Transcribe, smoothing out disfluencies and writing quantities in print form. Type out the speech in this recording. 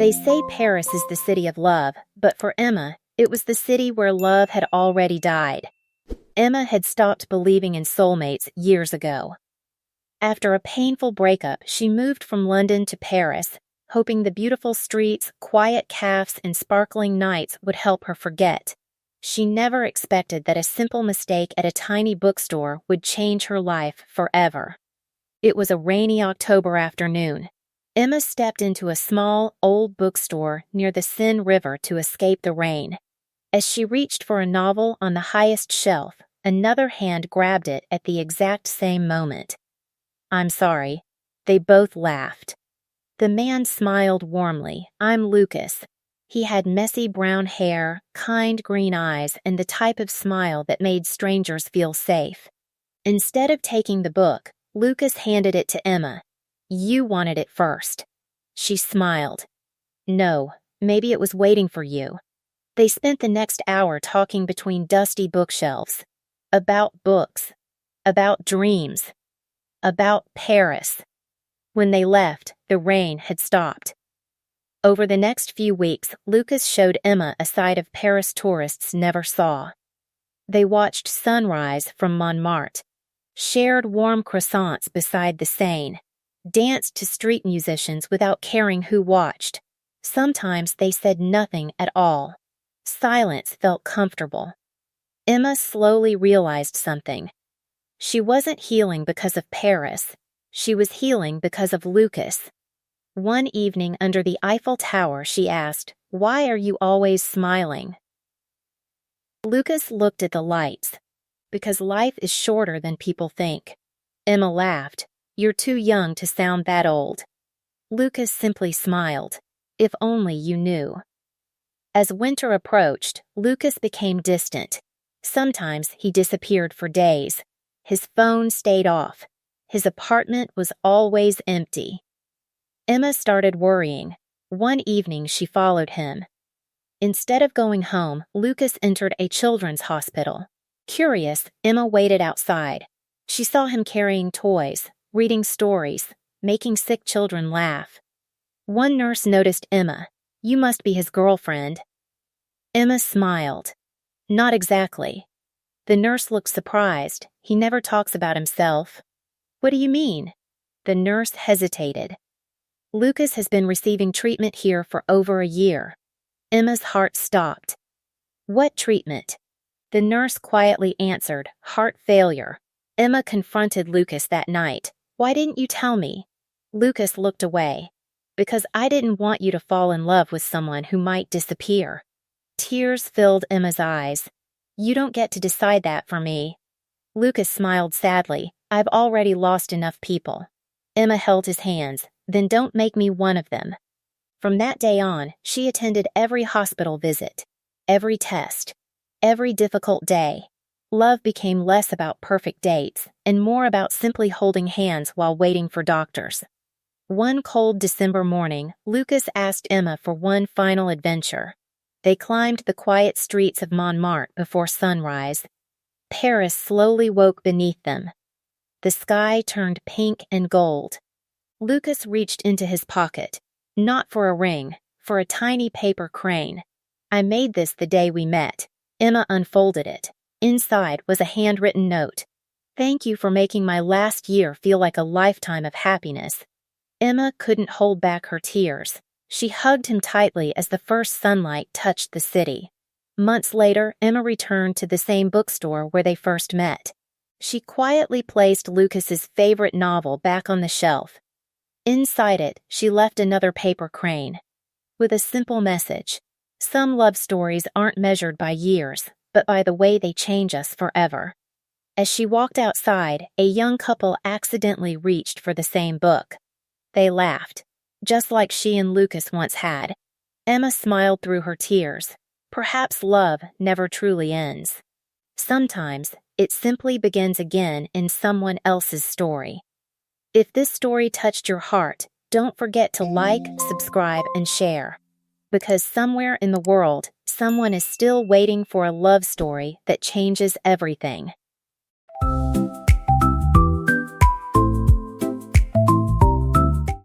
They say Paris is the city of love, but for Emma, it was the city where love had already died. Emma had stopped believing in soulmates years ago. After a painful breakup, she moved from London to Paris, hoping the beautiful streets, quiet cafes, and sparkling nights would help her forget. She never expected that a simple mistake at a tiny bookstore would change her life forever. It was a rainy October afternoon. Emma stepped into a small, old bookstore near the Seine River to escape the rain. As she reached for a novel on the highest shelf, another hand grabbed it at the exact same moment. "I'm sorry." They both laughed. The man smiled warmly. "I'm Lucas." He had messy brown hair, kind green eyes, and the type of smile that made strangers feel safe. Instead of taking the book, Lucas handed it to Emma. "You wanted it first." She smiled. "No, maybe it was waiting for you." They spent the next hour talking between dusty bookshelves. About books. About dreams. About Paris. When they left, the rain had stopped. Over the next few weeks, Lucas showed Emma a side of Paris tourists never saw. They watched sunrise from Montmartre, shared warm croissants beside the Seine, danced to street musicians without caring who watched. Sometimes they said nothing at all. Silence felt comfortable. Emma slowly realized something. She wasn't healing because of Paris. She was healing because of Lucas. One evening under the Eiffel Tower, she asked, "Why are you always smiling?" Lucas looked at the lights. "Because life is shorter than people think." Emma laughed. "You're too young to sound that old." Lucas simply smiled. "If only you knew." As winter approached, Lucas became distant. Sometimes he disappeared for days. His phone stayed off. His apartment was always empty. Emma started worrying. One evening she followed him. Instead of going home, Lucas entered a children's hospital. Curious, Emma waited outside. She saw him carrying toys, reading stories, making sick children laugh. One nurse noticed Emma. "You must be his girlfriend." Emma smiled. "Not exactly." The nurse looked surprised. "He never talks about himself." "What do you mean?" The nurse hesitated. "Lucas has been receiving treatment here for over a year." Emma's heart stopped. "What treatment?" The nurse quietly answered, "Heart failure." Emma confronted Lucas that night. "Why didn't you tell me?" Lucas looked away. "Because I didn't want you to fall in love with someone who might disappear." Tears filled Emma's eyes. "You don't get to decide that for me." Lucas smiled sadly. "I've already lost enough people." Emma held his hands. "Then don't make me one of them." From that day on, she attended every hospital visit, every test, every difficult day. Love became less about perfect dates and more about simply holding hands while waiting for doctors. One cold December morning, Lucas asked Emma for one final adventure. They climbed the quiet streets of Montmartre before sunrise. Paris slowly woke beneath them. The sky turned pink and gold. Lucas reached into his pocket, not for a ring, for a tiny paper crane. "I made this the day we met." Emma unfolded it. Inside was a handwritten note. "Thank you for making my last year feel like a lifetime of happiness." Emma couldn't hold back her tears. She hugged him tightly as the first sunlight touched the city. Months later, Emma returned to the same bookstore where they first met. She quietly placed Lucas's favorite novel back on the shelf. Inside it, she left another paper crane with a simple message. Some love stories aren't measured by years, but by the way they change us forever. As she walked outside, a young couple accidentally reached for the same book. They laughed, just like she and Lucas once had. Emma smiled through her tears. Perhaps love never truly ends. Sometimes, it simply begins again in someone else's story. If this story touched your heart, don't forget to like, subscribe, and share. Because somewhere in the world, someone is still waiting for a love story that changes everything.